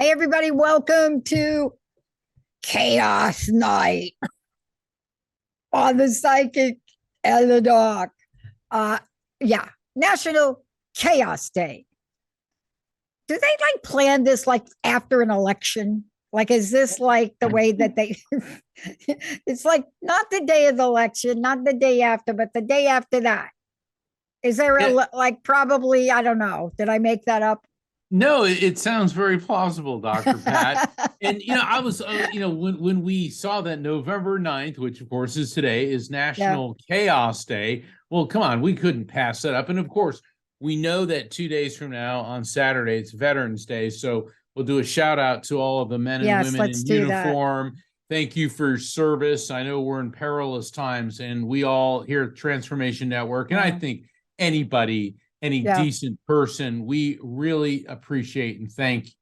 Hey, everybody, welcome to Chaos Night on the Psychic and the Doc. Uh, yeah, National Chaos Day. Do they plan this after an election? Is this the way that they? It's not the day of the election, not the day after, but the day after that. Is there Yeah. probably, I don't know. Did I make that up? No, it sounds very plausible, Dr. Pat. And I was when we saw that November 9th, which of course is today, is Yeah. National Chaos Day. Well, come on, we couldn't pass that up. And of course, we know that 2 days from now on Saturday, it's Veterans Day. So we'll do a shout out to all of the men and Yes, women let's in do that. uniform. Thank you for your service. I know we're in perilous times, and we all here at Transformation Network, and I think anybody, any decent person, we really appreciate and thank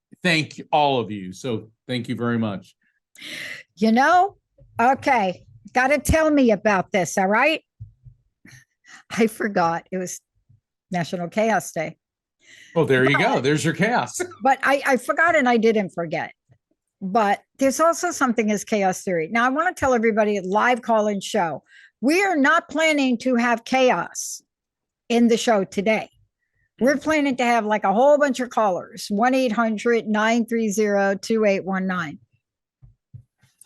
all of you. So thank you very much. Okay, got to tell me about this. All right. I forgot it was National Chaos Day. Oh, there you go. There's your chaos. But I forgot, and I didn't forget. But there's also something as chaos theory. Now, I want to tell everybody, live call-in show, we are not planning to have chaos in the show today. We're planning to have a whole bunch of callers, 1-800-930-2819.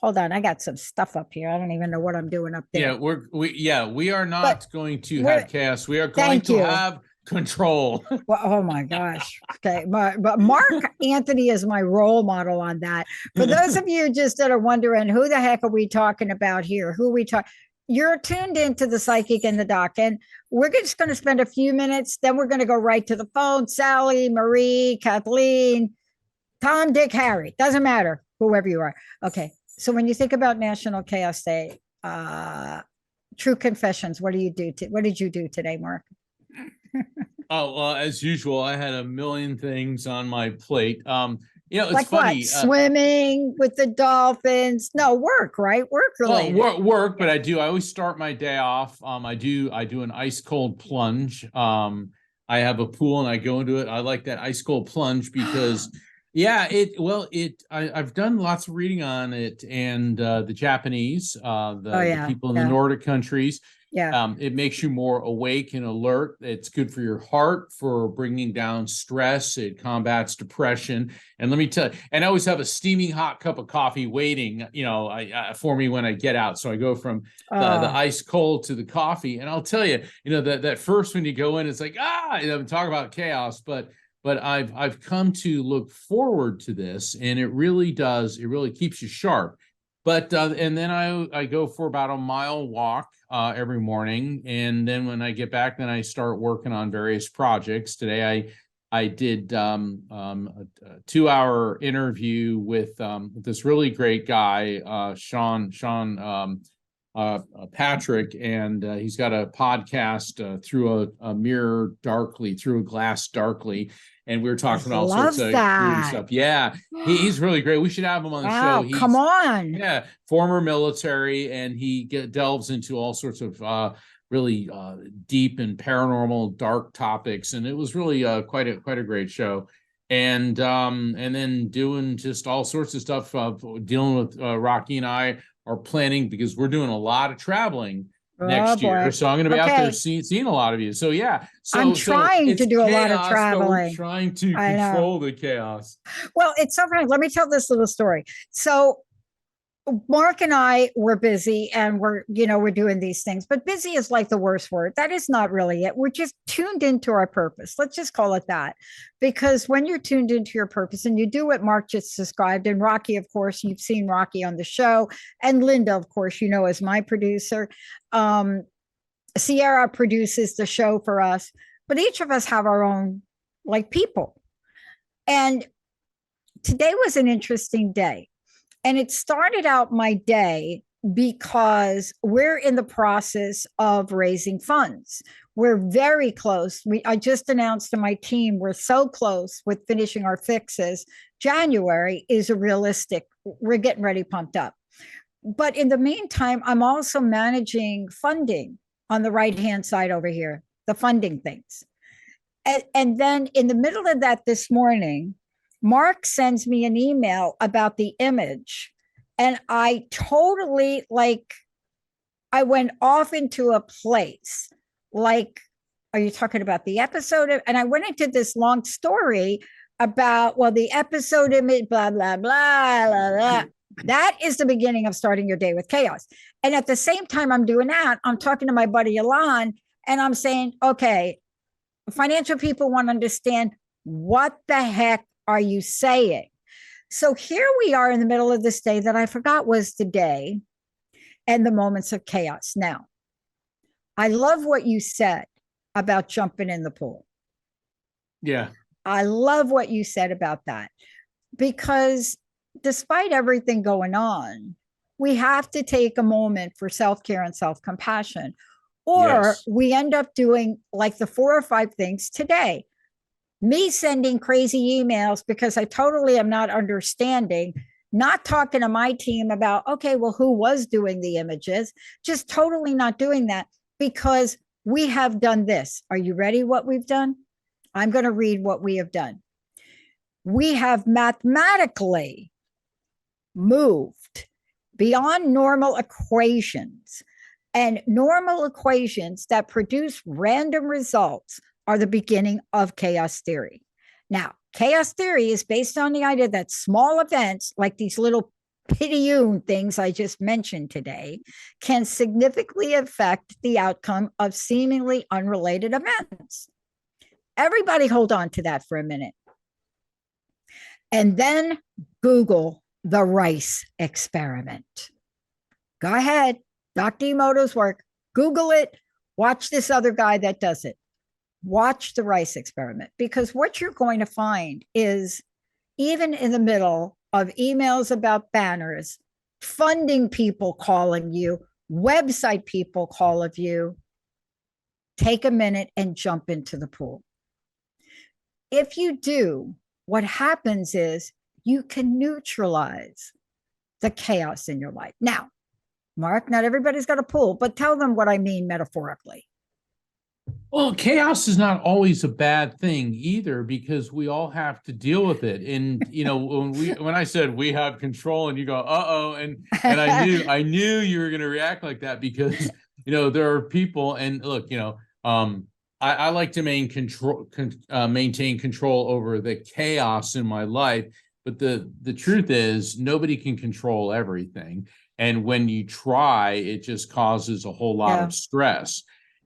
Hold on, I got some stuff up here. I don't even know what I'm doing up there. Yeah, we are not going to have chaos. We are going to have control. Well, oh my gosh. Okay. But Mark Anthony is my role model on that. For those of you just that are wondering, who the heck are we talking about here? Who are we talking? You're tuned into the Psychic and the Doc, and we're just going to spend a few minutes. Then we're going to go right to the phone. Sally, Marie, Kathleen, Tom, Dick, Harry. Doesn't matter, whoever you are. Okay. So when you think about National Chaos Day, true confessions, what do you do? What did you do today, Mark? Oh, well, as usual, I had a million things on my plate. It's What? funny. Swimming with the dolphins. No, work, right? Work related. Well, work, but I always start my day off. I do an ice cold plunge. I have a pool and I go into it. I like that ice cold plunge because I've done lots of reading on it, and the Japanese, the people in the Nordic countries. Yeah. It makes you more awake and alert. It's good for your heart, for bringing down stress. It combats depression. And let me tell you, and I always have a steaming hot cup of coffee waiting, for me when I get out. So I go from the ice cold to the coffee. And I'll tell you, that first when you go in, it's talk about chaos, but I've come to look forward to this, and it really keeps you sharp. But and then I go for about a mile walk every morning, and then when I get back, then I start working on various projects. Today I did a 2-hour interview with this really great guy, Sean Patrick, and he's got a podcast, Through a Mirror Darkly, Through a Glass Darkly, and we were talking about all sorts of great stuff. Yeah, he's really great. We should have him on the show. Come on. Yeah, former military, and he delves into all sorts of really deep and paranormal, dark topics, and it was really quite a great show. And then doing just all sorts of stuff, dealing with Rocky and I are planning, because we're doing a lot of traveling next year. So I'm going to be out there seeing a lot of you. So yeah. I'm trying to do a lot of traveling. Trying to control the chaos. Well, it's so funny. Let me tell this little story. So Mark and I were busy, and we're doing these things, but busy is the worst word. That is not really it. We're just tuned into our purpose. Let's just call it that. Because when you're tuned into your purpose and you do what Mark just described, and Rocky, of course, you've seen Rocky on the show, and Linda, of course, as my producer. Sierra produces the show for us, but each of us have our own people. And today was an interesting day. And it started out my day because we're in the process of raising funds. We're very close. I just announced to my team, we're so close with finishing our fixes. January is we're getting ready, pumped up. But in the meantime, I'm also managing funding on the right-hand side over here, the funding things. And then in the middle of that this morning, Mark sends me an email about the image, and I totally like, I went off into a place like, are you talking about the episode? And I went into this long story about, well, the episode image, blah, blah, blah, blah, blah. That is the beginning of starting your day with chaos. And at the same time, I'm doing that, I'm talking to my buddy Alon, and I'm saying, okay, financial people want to understand, what the heck are you saying? So here we are in the middle of this day that I forgot was the day and the moments of chaos. Now, I love what you said about jumping in the pool. Yeah. I love what you said about that, because despite everything going on, we have to take a moment for self care and self compassion, or Yes. we end up doing like the 4 or 5 things today. Me sending crazy emails because I totally am not understanding, not talking to my team about, okay, well, who was doing the images, just totally not doing that because we have done this. Are you ready? What we've done? I'm going to read what we have done. We have mathematically moved beyond normal equations, and normal equations that produce random results are the beginning of chaos theory. Now, chaos theory is based on the idea that small events like these little pitiyoon things I just mentioned today can significantly affect the outcome of seemingly unrelated events. Everybody hold on to that for a minute. And then Google the rice experiment. Go ahead, Dr. Emoto's work, Google it, watch this other guy that does it. Watch the rice experiment, because what you're going to find is, even in the middle of emails about banners, funding people calling you, website people call of you, take a minute and jump into the pool. If you do, what happens is you can neutralize the chaos in your life. Now, Mark, not everybody's got a pool, but tell them what I mean metaphorically. Well, chaos is not always a bad thing either, because we all have to deal with it. And when I said we have control, and you go, uh-oh, and I knew you were going to react like that, because there are people, and look, I like to maintain control over the chaos in my life, but the truth is nobody can control everything, and when you try, it just causes a whole lot of stress.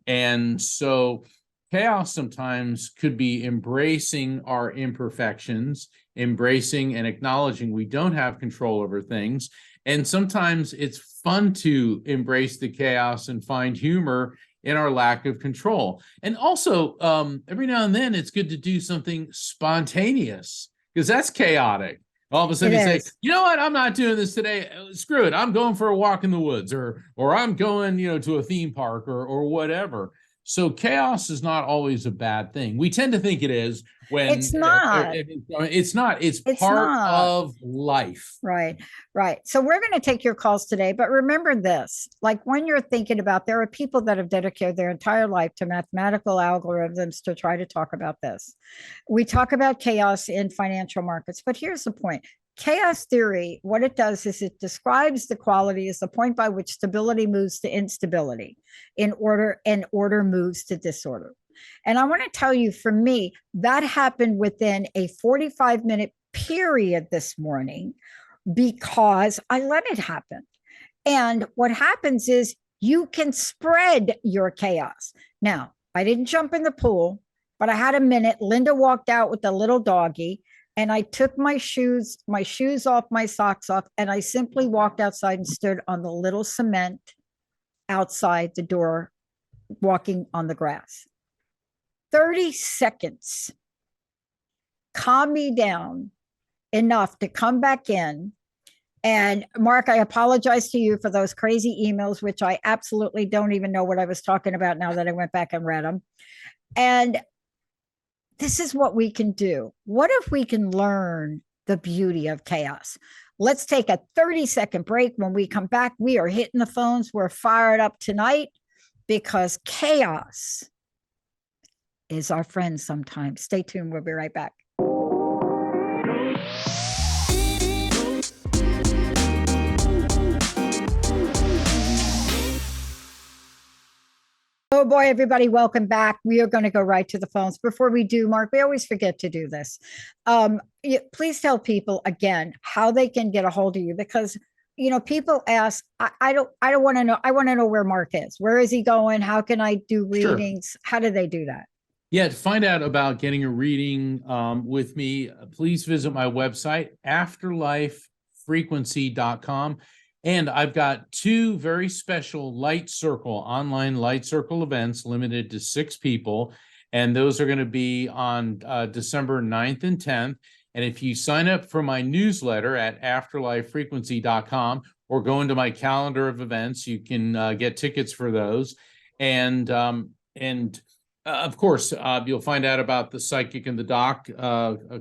And so chaos sometimes could be embracing our imperfections, embracing and acknowledging we don't have control over things. And sometimes it's fun to embrace the chaos and find humor in our lack of control. And also, every now and then, it's good to do something spontaneous, because that's chaotic. All of a sudden you say, you know what, I'm not doing this today. Screw it. I'm going for a walk in the woods, or I'm going, to a theme park, or whatever. So chaos is not always a bad thing. We tend to think it is, when it's not. It's not. It's part of life. Right. So we're going to take your calls today, but remember this, like when you're thinking about, there are people that have dedicated their entire life to mathematical algorithms to try to talk about this. We talk about chaos in financial markets, but here's the point. Chaos theory, what it does is it describes the quality as the point by which stability moves to instability, in order, and order moves to disorder. And I want to tell you, for me, that happened within a 45-minute period this morning, because I let it happen. And what happens is you can spread your chaos. Now, I didn't jump in the pool, but I had a minute. Linda walked out with the little doggy, and I took my shoes off, my socks off, and I simply walked outside and stood on the little cement outside the door, walking on the grass. 30 seconds calm me down enough to come back in. And Mark, I apologize to you for those crazy emails, which I absolutely don't even know what I was talking about now that I went back and read them. And this is what we can do. What if we can learn the beauty of chaos? Let's take a 30-second break. When we come back, we are hitting the phones. We're fired up tonight, because chaos is our friend sometimes. Stay tuned. We'll be right back. Oh boy, everybody, welcome back. We are going to go right to the phones. Before we do, Mark, we always forget to do this. Please tell people again how they can get a hold of you, because people ask, I don't want to know. I want to know where Mark is. Where is he going? How can I do Sure. readings? How do they do that? Yeah, to find out about getting a reading with me, please visit my website, afterlifefrequency.com. And I've got two very special online light circle events limited to 6 people. And those are going to be on December 9th and 10th. And if you sign up for my newsletter at afterlifefrequency.com or go into my calendar of events, you can get tickets for those. And of course, you'll find out about the Psychic and the Doc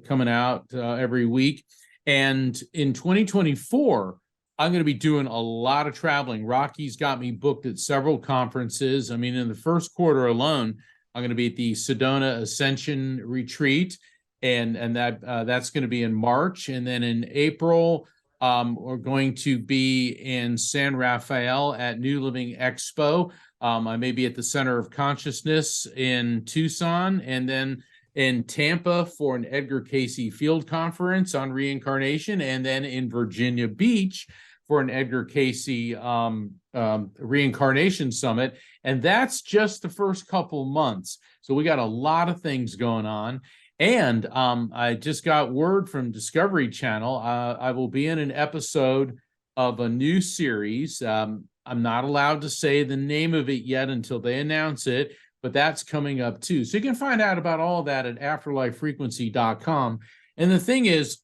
coming out every week. And in 2024, I'm going to be doing a lot of traveling. Rocky's got me booked at several conferences. I mean, in the first quarter alone, I'm going to be at the Sedona Ascension Retreat, and that's going to be in March. And then in April, we're going to be in San Rafael at New Living Expo. I may be at the Center of Consciousness in Tucson, and then in Tampa for an Edgar Cayce Field Conference on reincarnation, and then in Virginia Beach for an Edgar Cayce Reincarnation Summit. And that's just the first couple months. So we got a lot of things going on. And I just got word from Discovery Channel. I will be in an episode of a new series. I'm not allowed to say the name of it yet until they announce it, but that's coming up too. So you can find out about all of that at afterlifefrequency.com. And the thing is,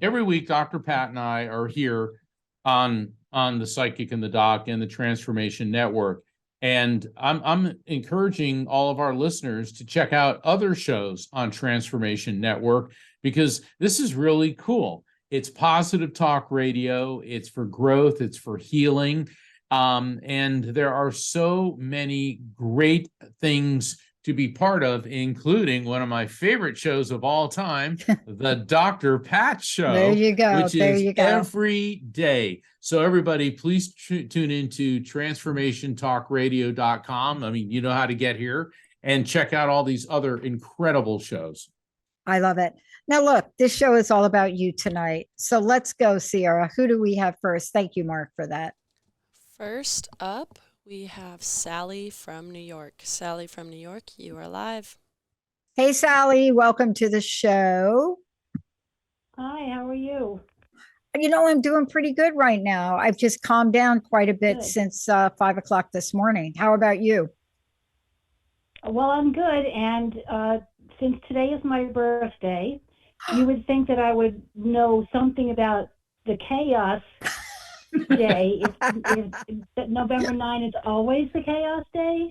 every week, Dr. Pat and I are here on the Psychic and the Doc and the Transformation Network. And I'm encouraging all of our listeners to check out other shows on Transformation Network, because this is really cool. It's positive talk radio. It's for growth. It's for healing. And there are so many great things to be part of, including one of my favorite shows of all time, the Dr. Pat Show. There you go. Which is every day. So everybody, please tune into transformationtalkradio.com. I mean, you know how to get here, and check out all these other incredible shows. I love it. Now, look, this show is all about you tonight. So let's go, Sierra. Who do we have first? Thank you, Mark, for that. First up, we have Sally from New York. Sally from New York, you are live. Hey, Sally, welcome to the show. Hi, how are you? I'm doing pretty good right now. I've just calmed down quite a bit since 5 o'clock this morning. How about you? Well, I'm good. And since today is my birthday, you would think that I would know something about the chaos day. If November 9 is always the chaos day?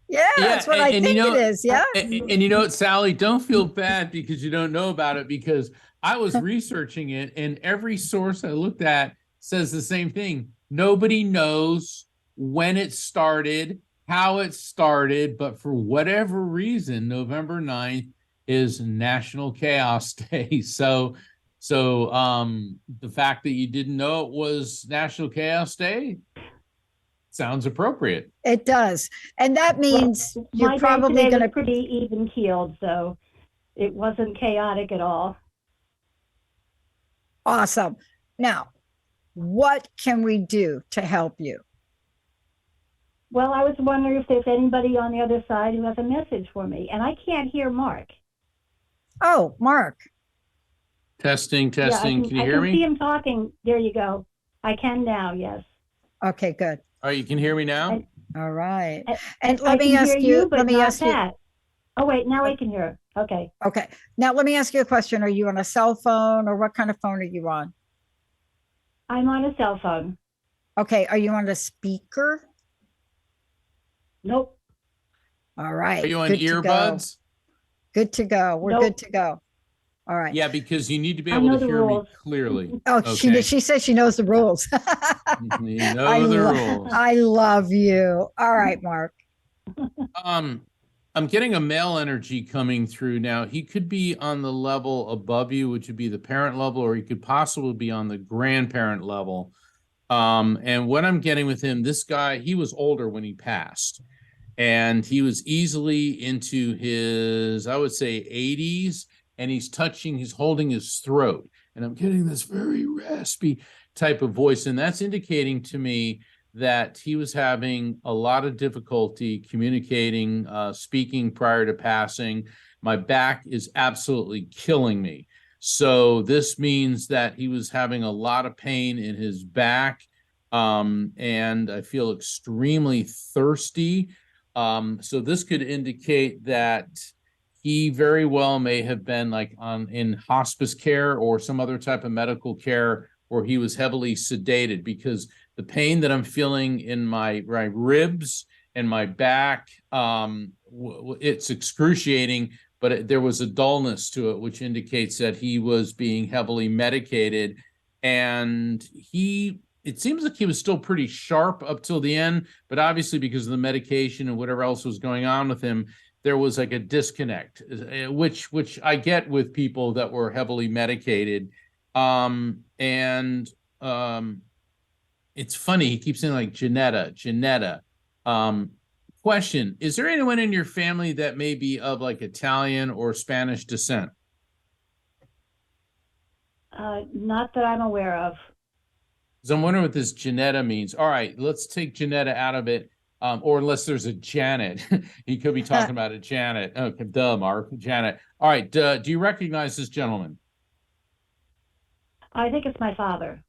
Yeah, that's what I think it is. Yeah. And you know what, Sally, don't feel bad because you don't know about it, because I was researching it, and every source I looked at says the same thing. Nobody knows when it started, how it started, but for whatever reason, November 9th is National Chaos Day. So the fact that you didn't know it was National Chaos Day sounds appropriate. It does. And that means you're probably going to pretty even keeled, so it wasn't chaotic at all. Awesome. Now, what can we do to help you? Well, I was wondering if there's anybody on the other side who has a message for me, and I can't hear Mark. Oh, Mark. Testing. Can you hear me? I can see him talking. There you go. I can now, yes. Okay, good. All right, you can hear me now? All right. And let me ask you. Oh, wait, now I can hear. Okay. Okay. Now, let me ask you a question. Are you on a cell phone, or what kind of phone are you on? I'm on a cell phone. Okay. Are you on a speaker? Nope. All right. Are you on earbuds? Good to go. We're good to go. All right. Yeah, because you need to be able to hear me clearly. Oh, okay. She says she knows the rules. You know the rules. I love you. All right, Mark. I'm getting a male energy coming through now. He could be on the level above you, which would be the parent level, or he could possibly be on the grandparent level. And what I'm getting with him, this guy, he was older when he passed. and he was easily into his, I would say, 80s, and he's holding his throat, and I'm getting this very raspy type of voice, and that's indicating to me that he was having a lot of difficulty communicating, speaking prior to passing. My back is absolutely killing me. So this means that he was having a lot of pain in his back, and I feel extremely thirsty. So this could indicate that he very well may have been like in hospice care or some other type of medical care where he was heavily sedated, because the pain that I'm feeling in my ribs and my back, it's excruciating, but there was a dullness to it, which indicates that he was being heavily medicated. And it seems like he was still pretty sharp up till the end, but obviously because of the medication and whatever else was going on with him, there was like a disconnect, which I get with people that were heavily medicated. It's funny, he keeps saying like Janetta. Question, is there anyone in your family that may be of like Italian or Spanish descent? Not that I'm aware of. So I'm wondering what this Janetta means. All right, let's take Janetta out of it. Or unless there's a Janet. He could be talking about a Janet. Okay, duh, Mark, Janet. All right, do you recognize this gentleman? I think it's my father.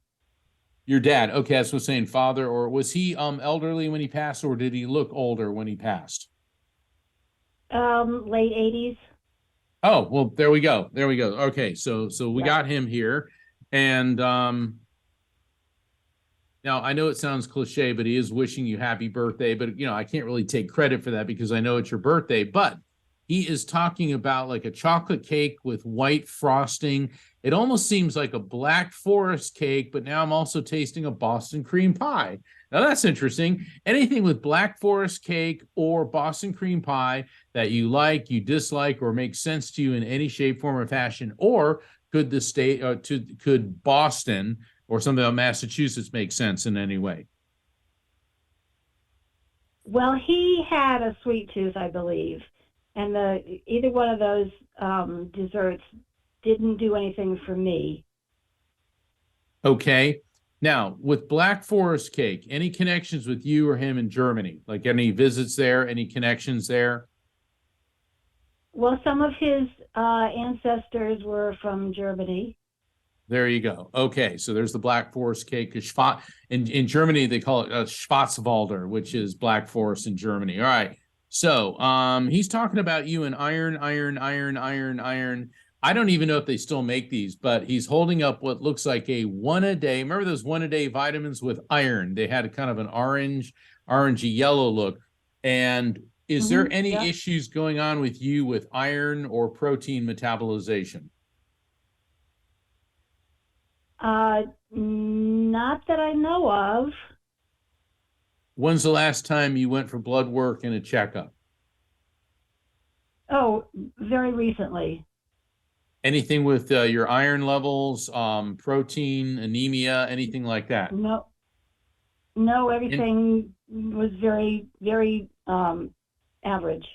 Your dad. Okay, that's what I'm saying, father. Or was he elderly when he passed, or did he look older when he passed? Late 80s. Oh, well, there we go. There we go. Okay, so we got him here. And now I know it sounds cliche, but he is wishing you happy birthday. But I can't really take credit for that because I know it's your birthday. But he is talking about like a chocolate cake with white frosting. It almost seems like a Black Forest cake, but now I'm also tasting a Boston cream pie. Now that's interesting. Anything with Black Forest cake or Boston cream pie that you like, you dislike, or makes sense to you in any shape, form, or fashion, or could could Boston or something about Massachusetts make sense in any way? Well, he had a sweet tooth, I believe, and either one of those desserts didn't do anything for me. Okay. Now, with Black Forest cake, any connections with you or him in Germany? Like any visits there, any connections there? Well, some of his ancestors were from Germany. There you go. Okay, so there's the Black Forest cake. In Germany, they call it Schwarzwälder, which is Black Forest in Germany. All right. So he's talking about you in iron. I don't even know if they still make these, but he's holding up what looks like a one-a-day. Remember those one-a-day vitamins with iron? They had kind of an orangey yellow look. And is there any issues going on with you with iron or protein metabolization? Not that I know of. When's the last time you went for blood work and a checkup? Oh, very recently. Anything with your iron levels, protein, anemia, anything like that? No, everything was very, very average.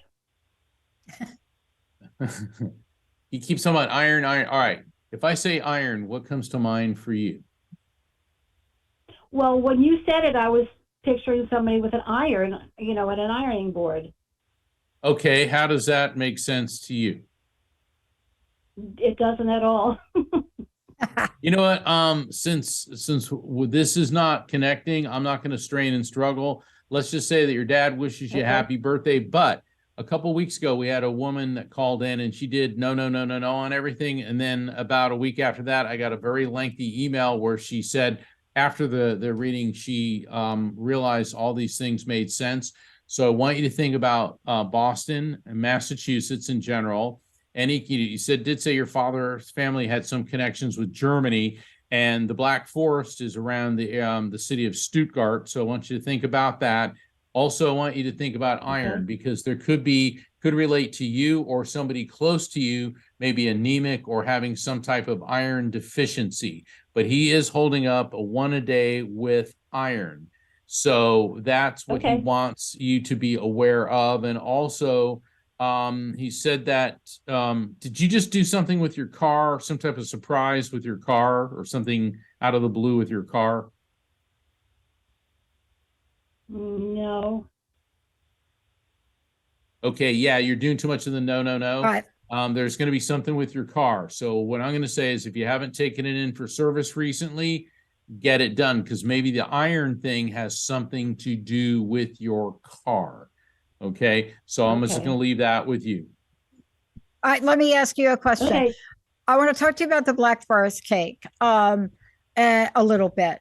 He keeps talking about iron. All right. If I say iron, what comes to mind for you? Well, when you said it, I was picturing somebody with an iron, at an ironing board. Okay, how does that make sense to you? It doesn't at all. You know what? Since this is not connecting, I'm not going to strain and struggle. Let's just say that your dad wishes you happy birthday. But a couple of weeks ago, we had a woman that called in and she did no on everything. And then about a week after that, I got a very lengthy email where she said after the reading, she realized all these things made sense. So I want you to think about Boston and Massachusetts in general. And you did say your father's family had some connections with Germany, and the Black Forest is around the city of Stuttgart. So I want you to think about that. Also, I want you to think about iron, because there could relate to you or somebody close to you, maybe anemic or having some type of iron deficiency. But he is holding up a one-a-day with iron. So that's what he Okay. wants you to be aware of. And also, he said that, did you just do something with your car, some type of surprise with your car or something out of the blue with your car? No. Okay, yeah, you're doing too much of the no, no, no. All right. There's going to be something with your car. So what I'm going to say is if you haven't taken it in for service recently, get it done, because maybe the iron thing has something to do with your car. Okay, so I'm just Okay. going to leave that with you. All right, let me ask you a question. Okay. I want to talk to you about the Black Forest cake a little bit.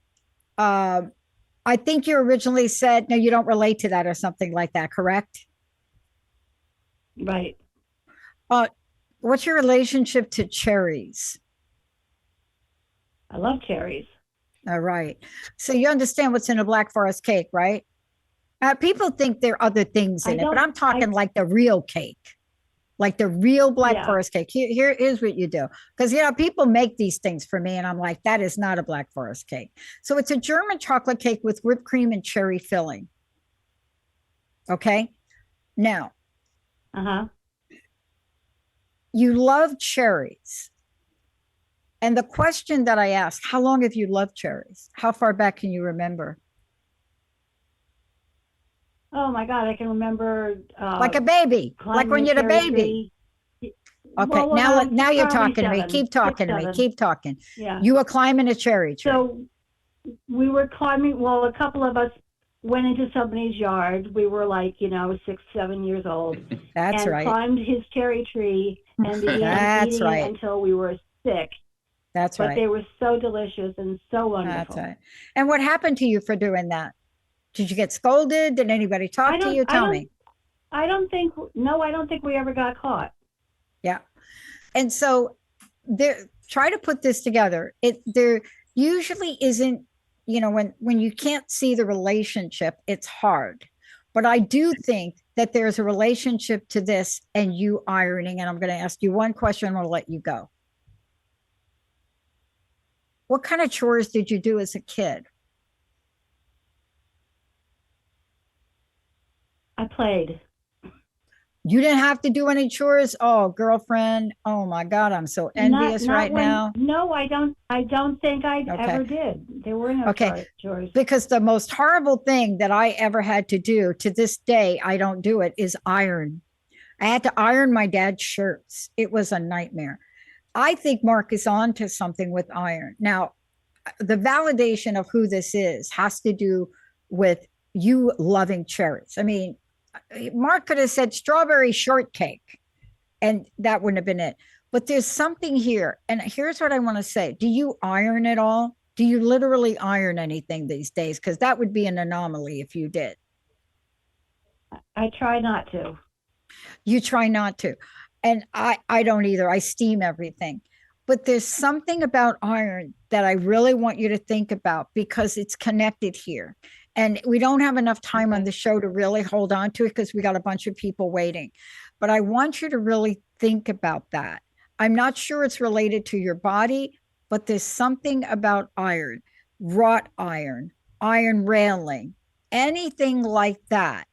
I think you originally said, no, you don't relate to that or something like that, correct? Right. What's your relationship to cherries? I love cherries. All right. So you understand what's in a Black Forest cake, right? People think there are other things in it, but I'm talking like the real cake, like the real Black Forest cake. Here's what you do. Because, people make these things for me, and I'm like, that is not a Black Forest cake. So it's a German chocolate cake with whipped cream and cherry filling. Okay. Now, you love cherries. And the question that I asked, how long have you loved cherries? How far back can you remember? Oh my God, I can remember. Like a baby, like when you're a baby. Okay, now you're talking to me. Keep talking to me. Keep talking. Yeah. You were climbing a cherry tree. So we were climbing. Well, a couple of us went into somebody's yard. We were like, 6, 7 years old. That's right. Climbed his cherry tree and began That's eating right. it until we were sick. That's right. But they were so delicious and so wonderful. That's right. And what happened to you for doing that? Did you get scolded? Did anybody talk to you? Tell me. I don't think we ever got caught. Yeah. And so try to put this together. There usually isn't, when you can't see the relationship, it's hard. But I do think that there's a relationship to this and you ironing. And I'm going to ask you one question and I'll let you go. What kind of chores did you do as a kid? I played. You didn't have to do any chores? Oh, girlfriend. Oh my God, I'm so envious now. No, I don't think I ever did. There were no chores. Because the most horrible thing that I ever had to do, to this day, I don't do it, is iron. I had to iron my dad's shirts. It was a nightmare. I think Mark is on to something with iron. Now, the validation of who this is has to do with you loving cherries. I mean, Mark could have said strawberry shortcake, and that wouldn't have been it. But there's something here. And here's what I want to say. Do you iron at all? Do you literally iron anything these days? Because that would be an anomaly if you did. I try not to. You try not to. And I don't either. I steam everything. But there's something about iron that I really want you to think about because it's connected here. And we don't have enough time on the show to really hold on to it because we got a bunch of people waiting. But I want you to really think about that. I'm not sure it's related to your body, but there's something about iron, wrought iron, iron railing, anything like that.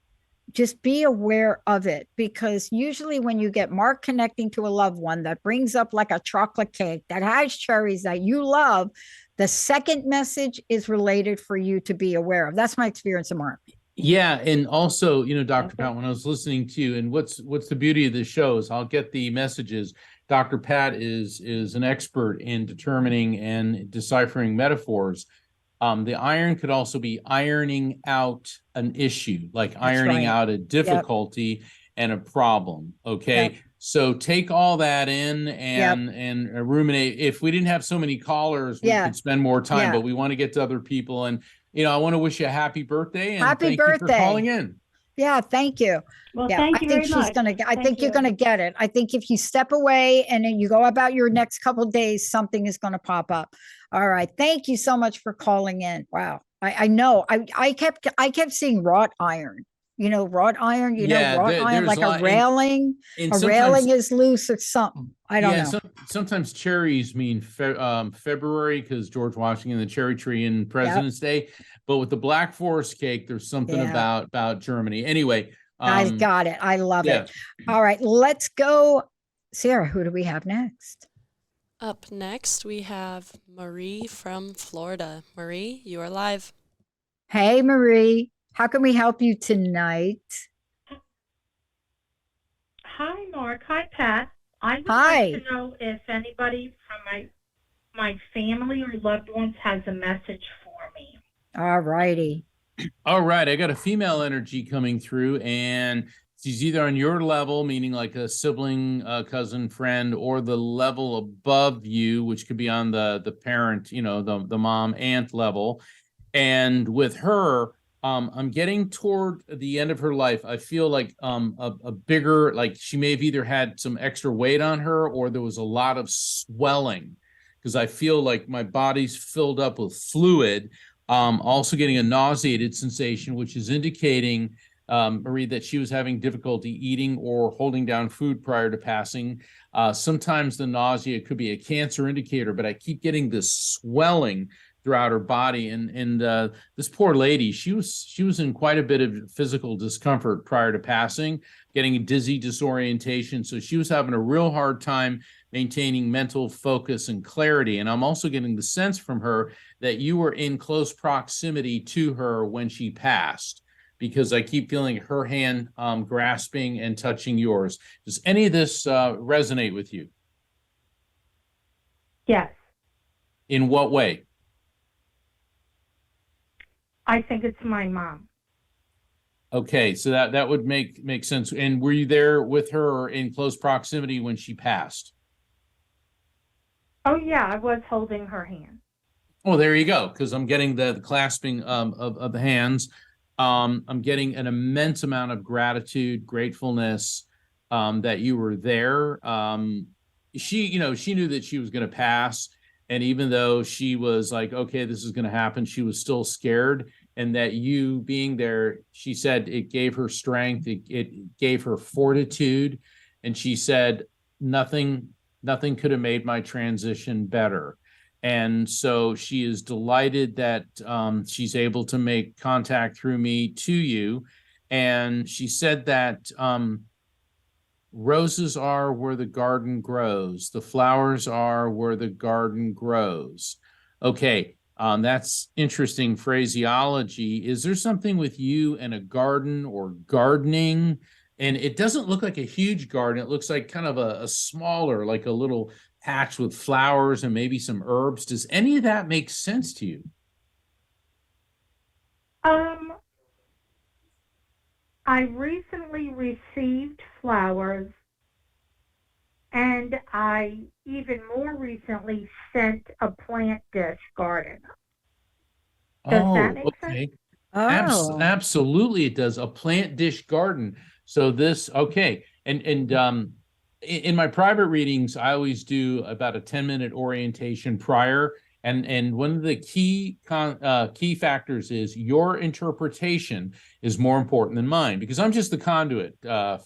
Just be aware of it, because usually when you get Mark connecting to a loved one that brings up like a chocolate cake that has cherries that you love, the second message is related for you to be aware of. That's my experience of Mark. Yeah. And also, Dr. Pat, when I was listening to you, and what's the beauty of this show is I'll get the messages. Dr. Pat is an expert in determining and deciphering metaphors. The iron could also be ironing out an issue, like ironing out a difficulty and a problem. Okay. So take all that in and ruminate. If we didn't have so many callers, we could spend more time, but we want to get to other people. And, I want to wish you a happy birthday and thank you for calling in. Yeah, thank you. Well, thank you very much. I think you're gonna get it. I think if you step away and then you go about your next couple of days, something is gonna pop up. All right. Thank you so much for calling in. Wow. I know. I kept seeing wrought iron, wrought iron, Yeah, wrought iron, there's like a a lot, railing. and A sometimes railing is loose or something. I don't yeah, know. sometimes cherries mean February because George Washington, the cherry tree, and Yep. President's Day. But with the Black Forest cake, there's something Yeah. about Germany. Anyway, I got it. I love yeah. it. All right, let's go. Sarah, who do we have next? Up next, we have Marie from Florida. Marie, you are live. Hey, Marie. How can we help you tonight? Hi, Mark. Hi, Pat. I would like Hi. to know if anybody from my family or loved ones has a message for me. All righty. All right, I got a female energy coming through, and she's either on your level, meaning like a sibling, cousin, friend, or the level above you, which could be on the parent, the mom, aunt level. And with her, I'm getting toward the end of her life. I feel like a bigger, like she may have either had some extra weight on her or there was a lot of swelling because I feel like my body's filled up with fluid. Also getting a nauseated sensation, which is indicating, Marie, that she was having difficulty eating or holding down food prior to passing. Sometimes the nausea could be a cancer indicator, but I keep getting this swelling throughout her body, and this poor lady, she was in quite a bit of physical discomfort prior to passing, getting dizzy, disorientation, so she was having a real hard time maintaining mental focus and clarity. And I'm also getting the sense from her that you were in close proximity to her when she passed, because I keep feeling her hand grasping and touching yours. Does any of this resonate with you? Yes, In what way? I think it's my mom. Okay, so that would make sense. And were you there with her or in close proximity when she passed? Oh, yeah, I was holding her hand. Oh, there you go. Because I'm getting the clasping of the hands. I'm getting an immense amount of gratitude, gratefulness that you were there. She knew that she was going to pass, and even though she was like, okay, this is going to happen, she was still scared. And that you being there, she said it gave her strength, it gave her fortitude, and she said nothing could have made my transition better. And so she is delighted that she's able to make contact through me to you. And she said that roses are where the garden grows, the flowers are where the garden grows. Okay, that's interesting phraseology. Is there something with you and a garden or gardening? And it doesn't look like a huge garden. It looks like kind of a smaller, like a little patch with flowers and maybe some herbs. Does any of that make sense to you? I recently received flowers, and I even more recently sent a plant dish garden. Does that make sense? Oh, Absolutely, it does. A plant dish garden. So this, okay, and in my private readings, I always do about a 10-minute orientation prior, and one of the key factors is your interpretation is more important than mine, because I'm just the conduit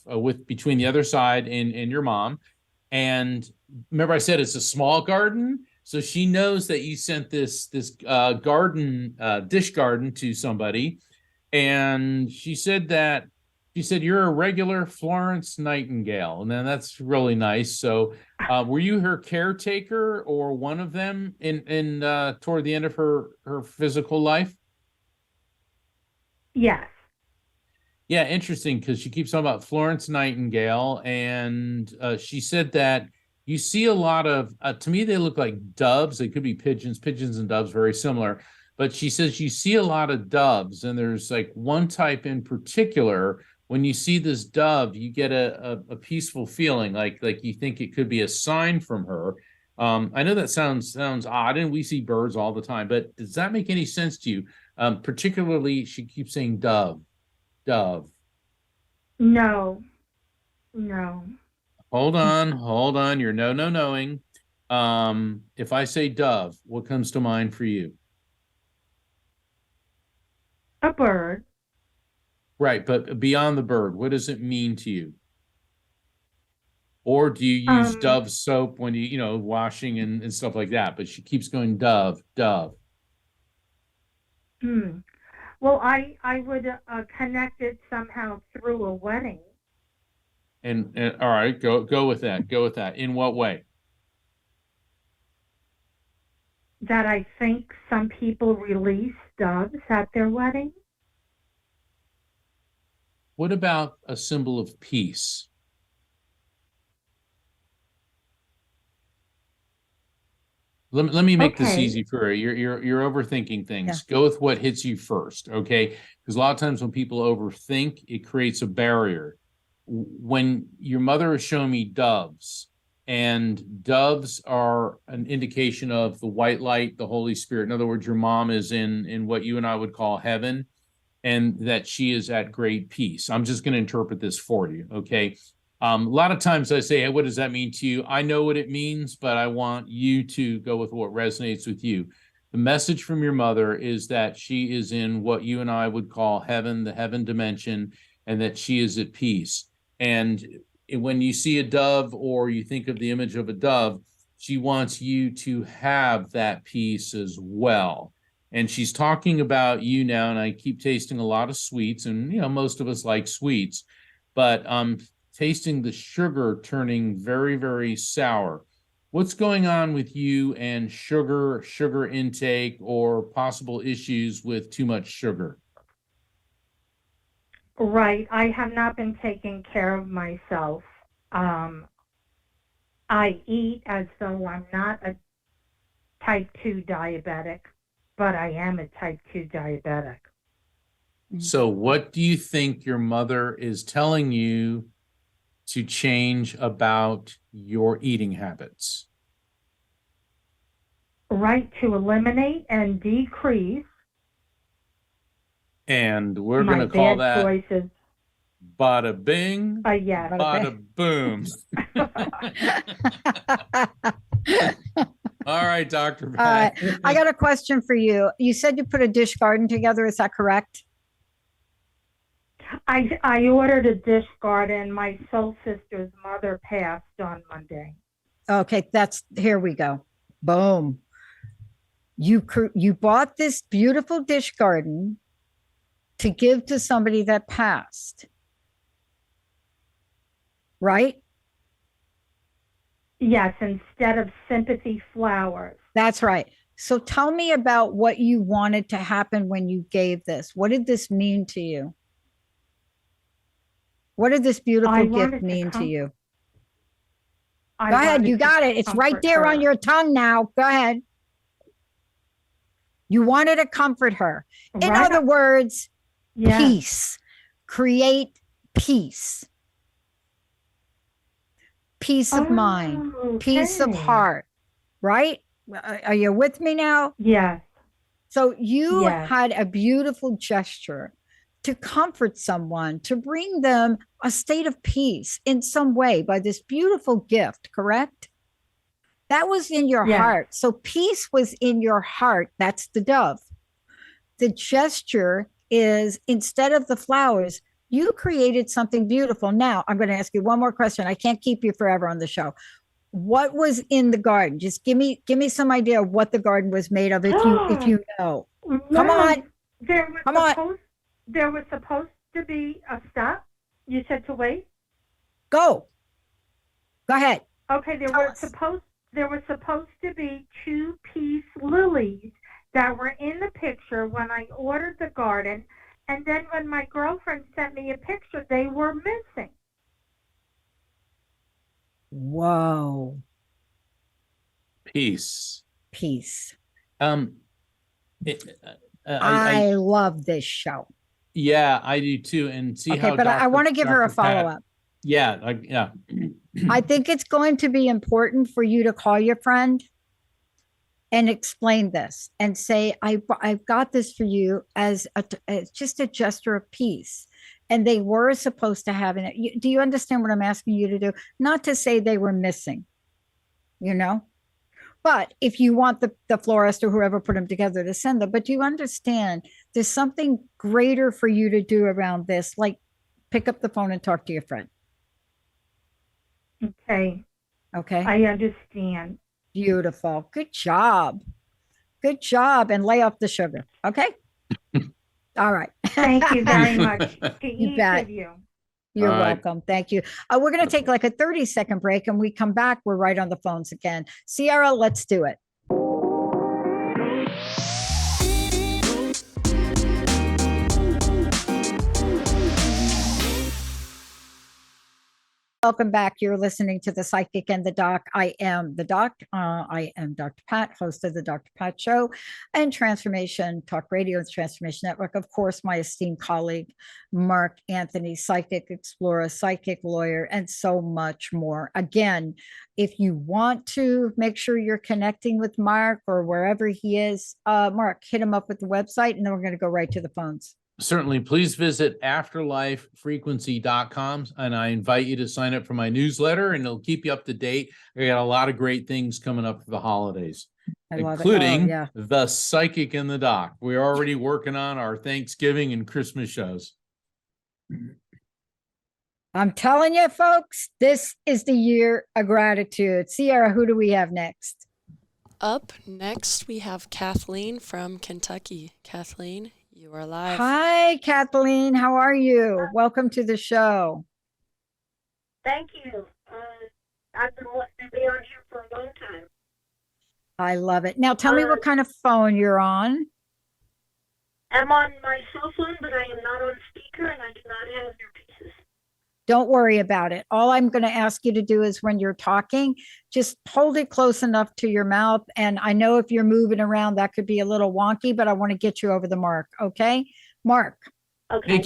with between the other side and your mom. And remember, I said it's a small garden. So she knows that you sent this garden dish garden to somebody, and she said you're a regular Florence Nightingale, and then that's really nice. So, were you her caretaker or one of them in toward the end of her physical life? Yes. Yeah, interesting, because she keeps talking about Florence Nightingale, and she said that you see a lot of, to me, they look like doves. They could be pigeons, and doves, very similar. But she says you see a lot of doves, and there's like one type in particular. When you see this dove, you get a peaceful feeling, like you think it could be a sign from her. I know that sounds odd, and we see birds all the time, but does that make any sense to you? Particularly, she keeps saying dove. Dove. No. No. Hold on. You're knowing. If I say dove, what comes to mind for you? A bird. Right, but beyond the bird, what does it mean to you? Or do you use Um, Dove soap when you know, washing and stuff like that? But she keeps going Dove, Dove. hmm. Well, I would connect it somehow through a wedding. And all right, go with that. Go with that. In what way? That I think some people release doves at their wedding. What about a symbol of peace? Let me make this Okay. easy for you. You're overthinking things. Go with what hits you first, okay? Because a lot of times when people overthink, it creates a barrier. When your mother is showing me doves, and doves are an indication of the white light, the Holy Spirit. In other words, your mom is in what you and I would call heaven, and that she is at great peace. I'm just going to interpret this for you, okay? A lot of times I say, hey, what does that mean to you? I know what it means, but I want you to go with what resonates with you. The message from your mother is that she is in what you and I would call heaven, the heaven dimension, and that she is at peace. And when you see a dove or you think of the image of a dove, she wants you to have that peace as well. And she's talking about you now, and I keep tasting a lot of sweets, and you know, most of us like sweets, but tasting the sugar turning very, very sour. What's going on with you and sugar intake, or possible issues with too much sugar? Right. I have not been taking care of myself. I eat as though I'm not a type 2 diabetic, but I am a type 2 diabetic. So what do you think your mother is telling you to change about your eating habits? Right, to eliminate and decrease And we're my going to call bad that choices. bada bing, Yes. bada boom. All right, Dr. All right. Beck. I got a question for you. You said you put a dish garden together. Is that correct? I ordered a dish garden. My soul sister's mother passed on Monday. Okay, here we go. Boom. You bought this beautiful dish garden to give to somebody that passed. Right? Yes, instead of sympathy flowers. That's right. So tell me about what you wanted to happen when you gave this. What did this mean to you? What did this beautiful gift mean to you? Go ahead. You got it. It's right there on your tongue now. Go ahead. You wanted to comfort her. In other words, peace. Create peace. Peace of mind, peace of heart, right? Are you with me now? Yes. So you had a beautiful gesture to comfort someone, to bring them a state of peace in some way by this beautiful gift, correct? That was in your heart. So peace was in your heart. That's the dove. The gesture is, instead of the flowers, you created something beautiful. Now, I'm going to ask you one more question. I can't keep you forever on the show. What was in the garden? Just give me some idea of what the garden was made of, if you know. Come on. There was supposed to be a stop. You said to wait. Go ahead. Okay, there were supposed to be 2-piece lilies that were in the picture when I ordered the garden. And then when my girlfriend sent me a picture, they were missing. Whoa. Peace. I love this show. Yeah, I do too. And see how. But I want to give her a follow-up. Yeah. I think it's going to be important for you to call your friend and explain this and say, I've got this for you as just a gesture of peace. And they were supposed to have it. Do you understand what I'm asking you to do? Not to say they were missing, But if you want the florist or whoever put them together to send them, but you understand there's something greater for you to do around this, like pick up the phone and talk to your friend. Okay, Okay. I understand. Beautiful. Good job. Good job. And lay off the sugar. Okay. All right. Thank you very much to You each bet. of you. You're All right. welcome. Thank you. We're going to take like a 30-second break and we come back. We're right on the phones again. Sierra, let's do it. Welcome back. You're listening to The Psychic and the Doc. I am the Doc. I am Dr. Pat, host of the Dr. Pat Show and Transformation Talk Radio and Transformation Network. Of course, my esteemed colleague, Mark Anthony, psychic explorer, psychic lawyer, and so much more. Again, if you want to make sure you're connecting with Mark or wherever he is, Mark, hit him up with the website, and then we're going to go right to the phones. Certainly, please visit afterlifefrequency.com, and I invite you to sign up for my newsletter, and it'll keep you up to date. I got a lot of great things coming up for the holidays, I love it. including Oh, yeah. The Psychic and the Doc. We're already working on our Thanksgiving and Christmas shows. I'm telling you, folks, this is the year of gratitude. Sierra, who do we have next? Up next, we have Kathleen from Kentucky. Kathleen, you are live. Hi, Kathleen. How are you? Welcome to the show. Thank you. I've been wanting to be on here for a long time. I love it. Now, tell me what kind of phone you're on. I'm on my cell phone, but I am not on speaker, and I do not have earpieces. Don't worry about it. All I'm going to ask you to do is when you're talking, just hold it close enough to your mouth. And I know if you're moving around, that could be a little wonky, but I want to get you over the mark. Okay, Mark. Okay. Hey,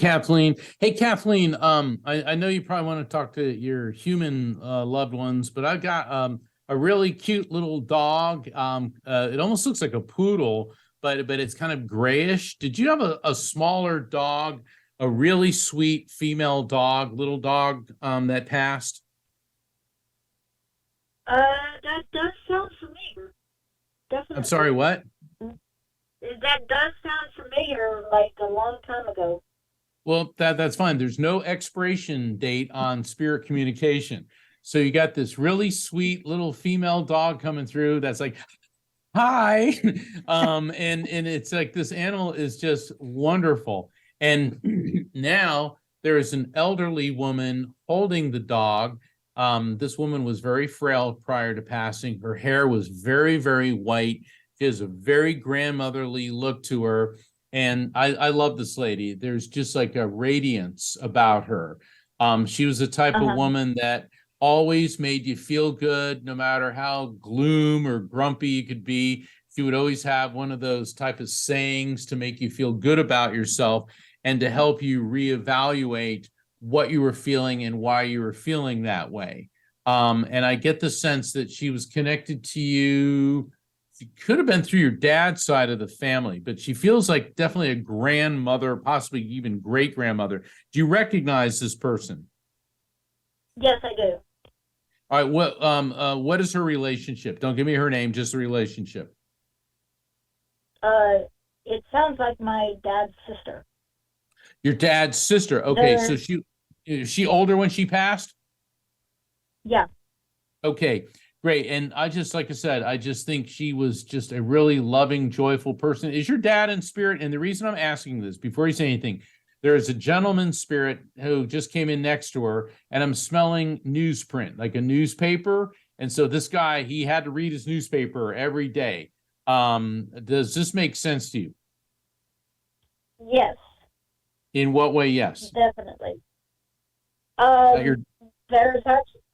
Kathleen. I know you probably want to talk to your human loved ones, but I've got a really cute little dog. It almost looks like a poodle, but it's kind of grayish. Did you have a smaller dog, a really sweet female dog, little dog that passed? That does sound familiar. Definitely. I'm sorry, what? That does sound familiar, like a long time ago. Well, that's fine. There's no expiration date on spirit communication. So you got this really sweet little female dog coming through that's like, hi. And it's like this animal is just wonderful. And now there is an elderly woman holding the dog. This woman was very frail prior to passing. Her hair was very, very white. She has a very grandmotherly look to her. And I love this lady. There's just like a radiance about her. She was the type of woman that always made you feel good, no matter how gloom or grumpy you could be. She would always have one of those type of sayings to make you feel good about yourself and to help you reevaluate what you were feeling and why you were feeling that way. And I get the sense that she was connected to you. She could have been through your dad's side of the family, but she feels like definitely a grandmother, possibly even great grandmother. Do you recognize this person? Yes, I do. All right. What is her relationship? Don't give me her name, just the relationship. It sounds like my dad's sister. Your dad's sister. Okay, so is she older when she passed? Yeah. Okay, great. And like I said, I just think she was just a really loving, joyful person. Is your dad in spirit? And the reason I'm asking this, before you say anything, there is a gentleman spirit who just came in next to her, and I'm smelling newsprint, like a newspaper. And so this guy, he had to read his newspaper every day. Does this make sense to you? Yes. In what way? Yes. Definitely.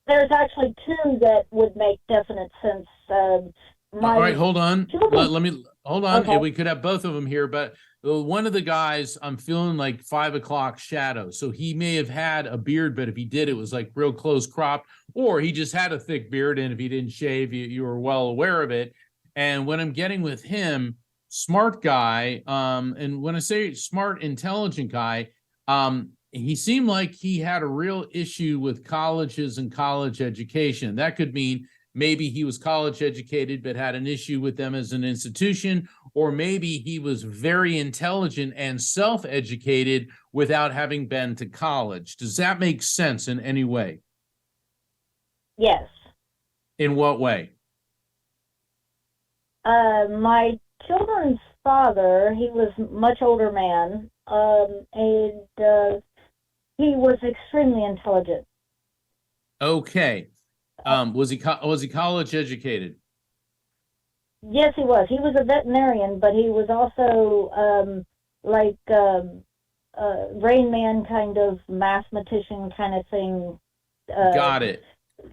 There's actually two that would make definite sense. All right, hold on. Let me hold on. Okay. We could have both of them here, but one of the guys, I'm feeling like 5 o'clock shadow. So he may have had a beard, but if he did, it was like real close cropped, or he just had a thick beard, and if he didn't shave, you were well aware of it. And what I'm getting with him, smart guy, and when I say smart, intelligent guy, he seemed like he had a real issue with colleges and college education. That could mean maybe he was college educated but had an issue with them as an institution, or maybe he was very intelligent and self-educated without having been to college. Does that make sense in any way? Yes. In what way? My children's father, he was a much older man, and he was extremely intelligent. Okay. Was he college educated? Yes, he was. He was a veterinarian, but he was also Rain Man kind of mathematician kind of thing. Got it.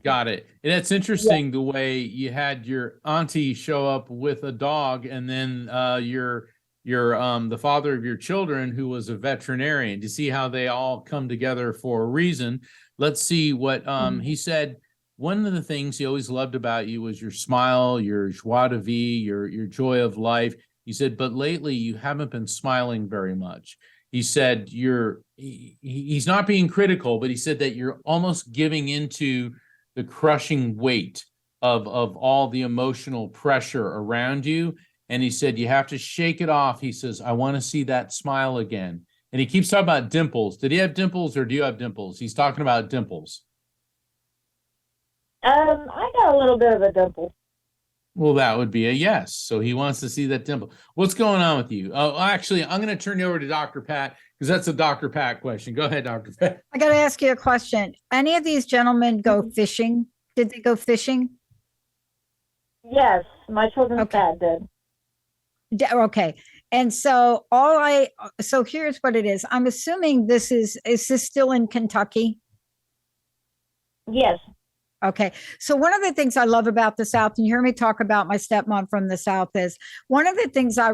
And that's interesting, the way you had your auntie show up with a dog, and then your the father of your children, who was a veterinarian. To see how they all come together for a reason. Let's see what he said. One of the things he always loved about you was your smile, your joie de vivre, your joy of life. He said, but lately you haven't been smiling very much. He said he's not being critical, but he said that you're almost giving into the crushing weight of all the emotional pressure around you. And he said, you have to shake it off. He says, I want to see that smile again. And he keeps talking about dimples. Did he have dimples, or do you have dimples? He's talking about dimples. I got a little bit of a dimple. Well, that would be a yes. So he wants to see that dimple. What's going on with you? Oh, actually, I'm going to turn you over to Dr. Pat, because that's a Dr. Pat question. Go ahead, Dr. Pat. I got to ask you a question. Any of these gentlemen go fishing? Did they go fishing? Yes, my children's dad did. Okay. And so so here's what it is. I'm assuming is this still in Kentucky? Yes. Okay. So one of the things I love about the South, and you hear me talk about my stepmom from the South, is one of the things I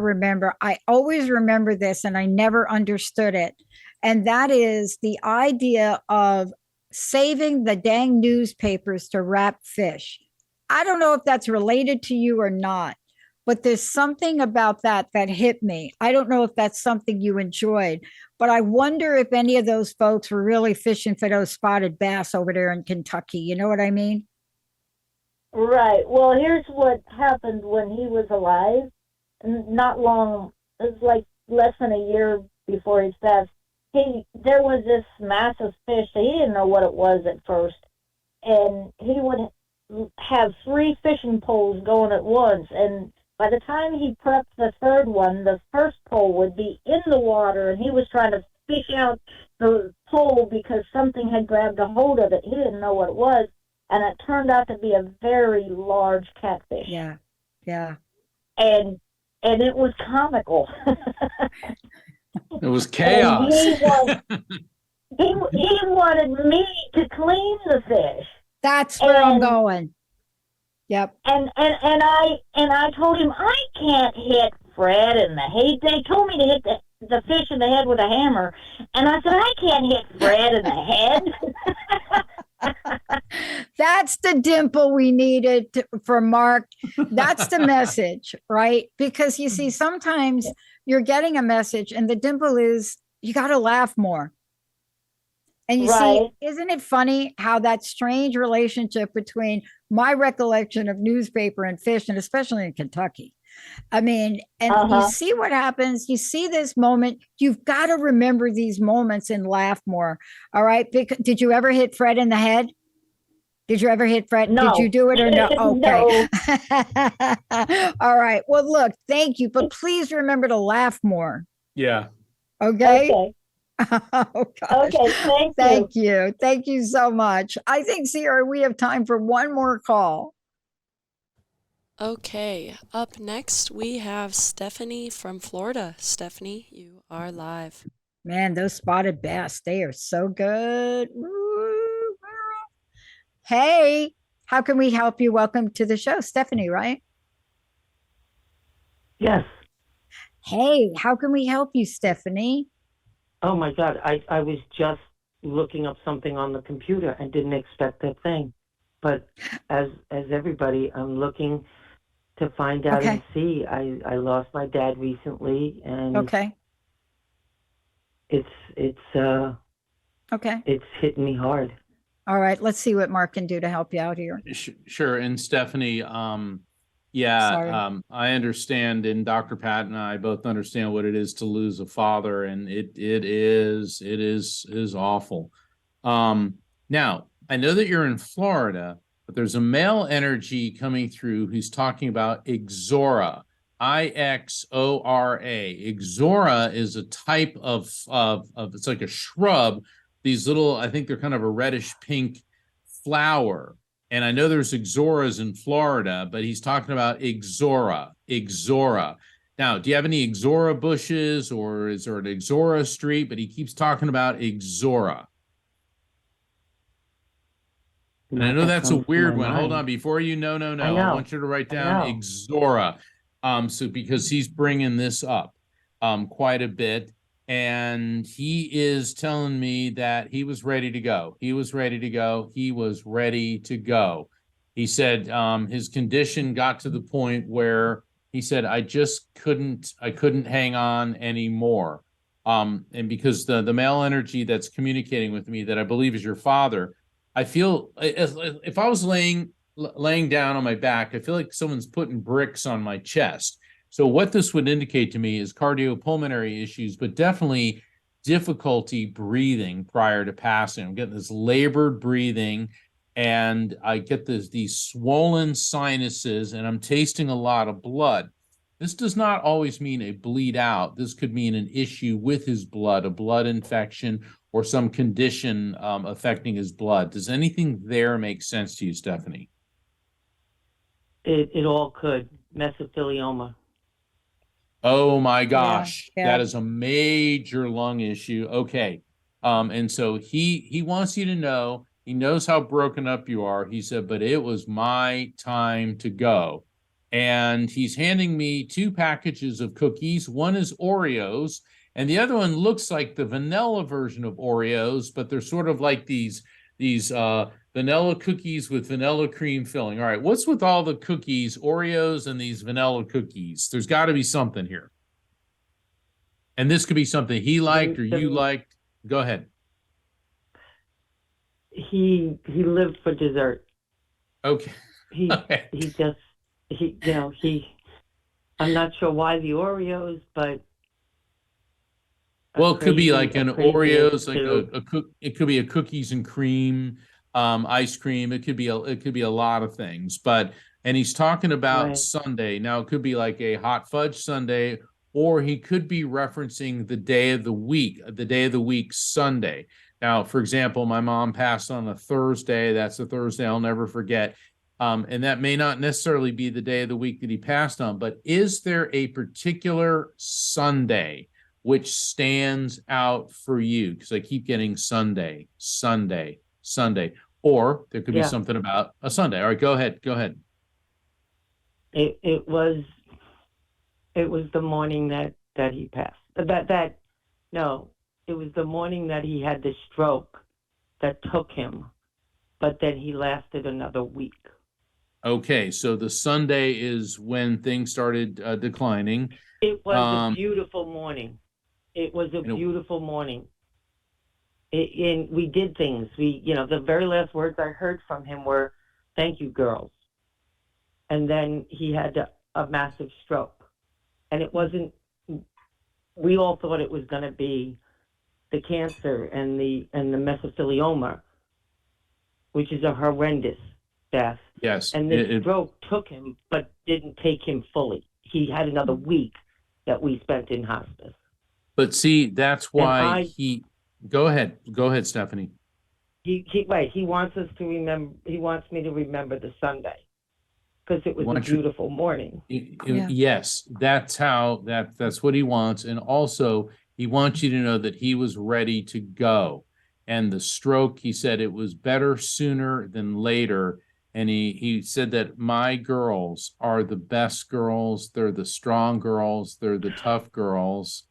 always remember this, and I never understood it. And that is the idea of saving the dang newspapers to wrap fish. I don't know if that's related to you or not, but there's something about that hit me. I don't know if that's something you enjoyed, but I wonder if any of those folks were really fishing for those spotted bass over there in Kentucky. You know what I mean? Right. Well, here's what happened when he was alive. Not long, it was like less than a year before his death. There was this massive fish that he didn't know what it was at first. And he would have 3 fishing poles going at once. And by the time he prepped the third one, the first pole would be in the water, and he was trying to fish out the pole because something had grabbed a hold of it. He didn't know what it was, and it turned out to be a very large catfish. Yeah. And it was comical. It was chaos. He wanted me to clean the fish. That's where I'm going. Yep. And I told him I can't hit Fred in the head. They told me to hit the fish in the head with a hammer, and I said I can't hit Fred in the head. That's the dimple we needed for Mark. That's the message, right? Because you see, sometimes you're getting a message, and the dimple is you got to laugh more. And you see, isn't it funny how that strange relationship between my recollection of newspaper and fish, and especially in Kentucky? I mean, and you see what happens. You see this moment. You've got to remember these moments and laugh more. All right. Did you ever hit Fred in the head? Did you ever hit Fred? No. Did you do it or no? Okay. No. All right. Well, look, thank you. But please remember to laugh more. Yeah. Okay. Oh, gosh. Okay, Thank you. Thank you so much. I think, Sierra, we have time for one more call. Okay, up next we have Stephanie from Florida. Stephanie, you are live. Man, those spotted bass, they are so good. Woo, girl. Hey, how can we help you? Welcome to the show, Stephanie, right? Yes. Hey, how can we help you, Stephanie? Oh my God, I was just looking up something on the computer and didn't expect that thing. But as everybody, I'm looking to find out and see. I lost my dad recently, and it's hitting me hard. All right, let's see what Mark can do to help you out here. Sure. And Stephanie, yeah, Sorry. I understand, and Dr. Pat and I both understand what it is to lose a father, and it is awful. Now I know that you're in Florida, but there's a male energy coming through who's talking about Ixora, Ixora. Ixora is a type of it's like a shrub. These little, I think they're kind of a reddish pink flower. And I know there's Ixoras in Florida, but he's talking about Ixora. Now, do you have any Ixora bushes, or is there an Ixora street? But he keeps talking about Ixora. And I know that's a weird one. Hold on, before you, no. I want you to write down Ixora. So because he's bringing this up quite a bit. And he is telling me that he was ready to go. He was ready to go. He was ready to go. He said his condition got to the point where he said, I couldn't hang on anymore. And because the male energy that's communicating with me, that I believe is your father, I feel if I was laying down on my back, I feel like someone's putting bricks on my chest. So what this would indicate to me is cardiopulmonary issues, but definitely difficulty breathing prior to passing. I'm getting this labored breathing, and I get these swollen sinuses, and I'm tasting a lot of blood. This does not always mean a bleed out. This could mean an issue with his blood, a blood infection, or some condition affecting his blood. Does anything there make sense to you, Stephanie? It all could. Mesothelioma. Oh my gosh, Yeah. that is a major lung issue. Okay. And so he wants you to know, he knows how broken up you are. He said, but it was my time to go. And he's handing me 2 packages of cookies. One is Oreos, and the other one looks like the vanilla version of Oreos, but they're sort of like these vanilla cookies with vanilla cream filling. All right, what's with all the cookies, Oreos, and these vanilla cookies? There's got to be something here. And this could be something he liked or you liked. Go ahead. He lived for dessert. Okay. He I'm not sure why the Oreos, but well, it could be like an Oreos, like it could be a cookies and cream, ice cream. It could be a lot of things. And he's talking about Sunday. Now it could be like a hot fudge sundae, or he could be referencing the day of the week, Sunday. Now, for example, my mom passed on a Thursday. That's a Thursday I'll never forget. And that may not necessarily be the day of the week that he passed on, but is there a particular Sunday which stands out for you? Because I keep getting Sunday. Or there could be something about a Sunday. All right, go ahead. It was the morning that he passed. It was the morning that he had the stroke that took him, but then he lasted another week. Okay, so the Sunday is when things started declining. It was a beautiful morning. It was a beautiful morning. And we did things. The very last words I heard from him were, "Thank you, girls." And then he had a massive stroke. And it wasn't, we all thought it was going to be the cancer and the mesothelioma, which is a horrendous death. Yes. And the stroke took him, but didn't take him fully. He had another week that we spent in hospice. But see, that's why go ahead, Stephanie. He wants us to remember. He wants me to remember the Sunday because it was a beautiful morning. Yes, that's what he wants, and also he wants you to know that he was ready to go. And the stroke, he said, it was better sooner than later. And he said that my girls are the best girls. They're the strong girls. They're the tough girls.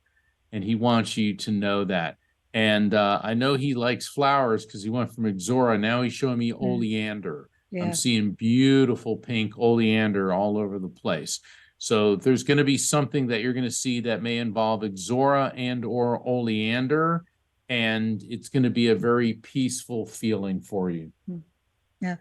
And he wants you to know that. And I know he likes flowers because he went from Ixora. Now he's showing me oleander. Yeah. I'm seeing beautiful pink oleander all over the place. So there's going to be something that you're going to see that may involve Ixora and or oleander. and it's going to be a very peaceful feeling for you. Yeah.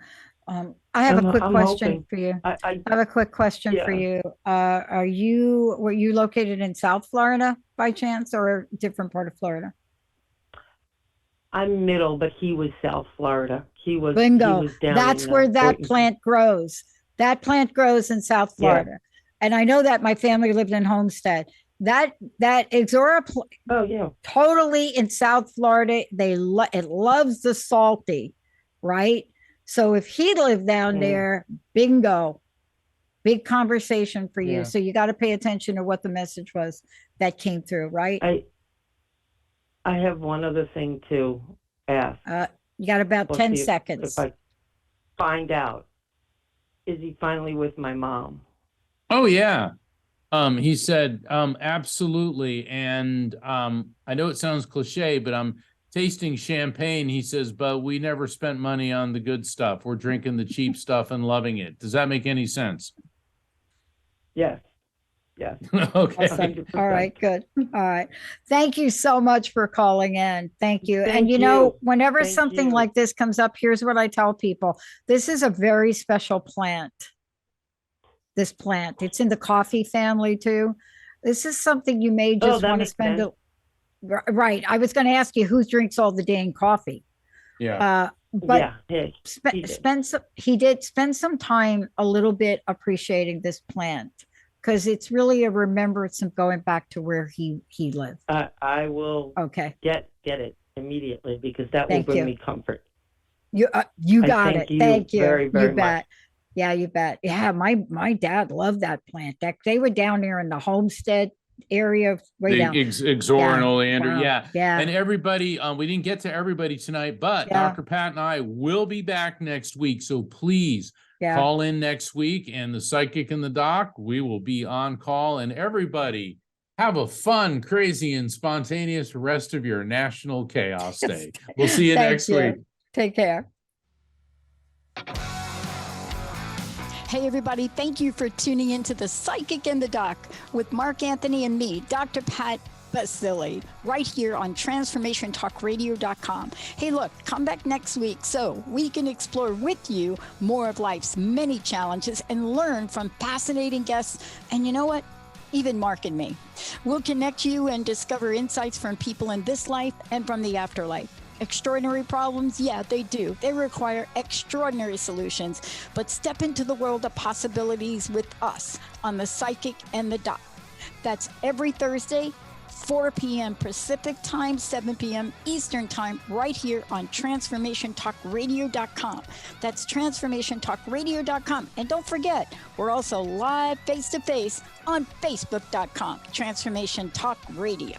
I have a quick I'm question hoping. for you. I I have a quick question for Yeah. you. Were you located in South Florida by chance, or a different part of Florida? I'm middle, but he was South Florida. He Bingo. was down That's in where that Boynton. plant grows. That plant grows in South Yeah. Florida. And I know that my family lived in Homestead. That Ixora Oh yeah. totally in South Florida. It loves the salty, right? So if he lived down there, bingo, big conversation for you. Yeah. So you got to pay attention to what the message was that came through, right? I have one other thing to ask. You got about We'll 10 see seconds. if I find out, is he finally with my mom? Oh yeah. He said, absolutely. And I know it sounds cliche, but I'm tasting champagne. He says, but we never spent money on the good stuff. We're drinking the cheap stuff and loving it. Does that make any sense? Yes. Yes. Okay. Awesome. 100%. All right, good. All right. Thank you so much for calling in. Thank you. And Thank you know, you. whenever Thank something you. like this comes up, here's what I tell people. This is a very special plant. This plant. It's in the coffee family too. This is something you may Oh, just that want to makes spend sense. right. I was going to ask you who drinks all the dang coffee. Yeah. But Yeah. Hey, he did. he did spend some time a little bit appreciating this plant, because it's really a remembrance of going back to where he lived. I will Okay. get it immediately, because that Thank will bring you. me comfort. You I got thank it. you Thank you. very, very You bet. much. Yeah, you bet. Yeah, my dad loved that plant. They were down there in the Homestead area, way down. Exor and Yeah. Oleander. Wow. Yeah. Yeah. And everybody, we didn't get to everybody tonight, but Yeah. Dr. Pat and I will be back next week. So please Yeah. call in next week, and the psychic and the doc, we will be on call. And everybody, have a fun, crazy, and spontaneous rest of your National Chaos Day. We'll see you Thank next you. week. Take care. Hey, everybody, thank you for tuning into The Psychic and the Doc with Mark Anthony and me, Dr. Pat Baccili, right here on TransformationTalkRadio.com. Hey, look, come back next week so we can explore with you more of life's many challenges and learn from fascinating guests. And you know what? Even Mark and me. We'll connect you and discover insights from people in this life and from the afterlife. Extraordinary problems? Yeah, they do. They require extraordinary solutions. But step into the world of possibilities with us on The Psychic and the Doc. That's every Thursday, 4 p.m. Pacific Time, 7 p.m. Eastern Time, right here on TransformationTalkRadio.com. That's TransformationTalkRadio.com. And don't forget, we're also live face-to-face on Facebook.com, Transformation Talk Radio.